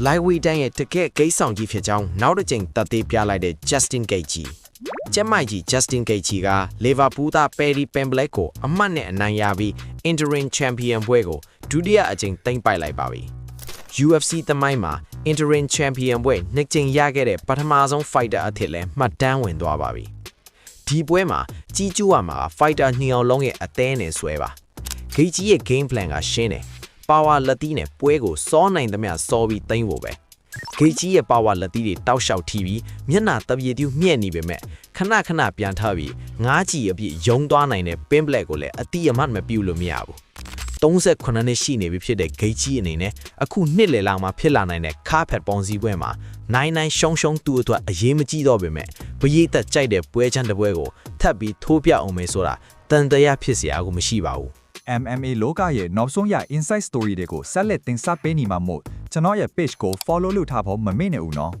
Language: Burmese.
Lightweight တန်းရဲ့တကယ့်ဂိမ်းဆောင်ကြီးဖြစ်ကြောင်းနောက်တစ်ကြိမ်သက်သေပြလိုက်တဲ့ Justin Gaethje ကျက်မိုက်ကြီး Justin Gaethje က Liverpool သား Paddy Pimblett ကိုအမှတ်နဲ့အနိုင်ရပြီး Interim Champion ပွဲကိုဒုတိယအကြိမ်သိမ်းပိုက်လိုက်ပါပြီ။ UFC သမိုင်းမှာ Interim Champion ပွဲနှစ်ကြိမ်ရခဲ့တဲ့ပထမဆုံး fighter အဖြစ်လဲမှတ်တမ်းဝင်သွားပါပြီ။ဒီပွဲမှာကြီးကျူးရမှာ fighter 2 ယောက်လုံးရဲ့အသေးနဲ့ဆွဲပါ။ Gaethje ရဲ့ game plan ကရှင်းတယ်။ power လက်သီးနဲ့ပွဲကိုစောနိုင်သမျှစောပြီးသိမ်းဖို့ပဲ။ Gaethje ရဲ့ power လက်သီးတွေတောက်လျှောက်ထိပြီးမျက်နှာတပြေတူးမြက်နေပေမဲ့ခဏပြန်ထားပြီးငားကြည့်အပြည့်ယုံသွားနိုင်တဲ့ Pimblett ကိုလည်းအတိအမှတ်မပြုလို့မရဘူး။38နှစ်ရှိနေပြီဖြစ်တဲ့ Gaethje အနေနဲ့အခုနှစ်လယ်လောက်မှာဖြစ်လာနိုင်တဲ့ခါဖက်ပေါင်းစည်းပွဲမှာနိုင်ရှုံသူ့အတွက်အရေးမကြီးတော့ပေမဲ့ပရိသတ်ကြိုက်တဲ့ပွဲချမ်းတစ်ပွဲကိုထပ်ပြီးထိုးပြအောင်မယ်ဆိုတာတန်တရားဖြစ်เสียအခုမရှိပါဘူး MMA လောကရဲ့နောက်ဆုံးရ inside story တွေကိုဆက်လက်တင်ဆက်ပေးနေမှာမို့ကျွန်တော်ရဲ့ page ကို follow လုပ်ထားဖို့မမေ့နဲ့ဦးနော်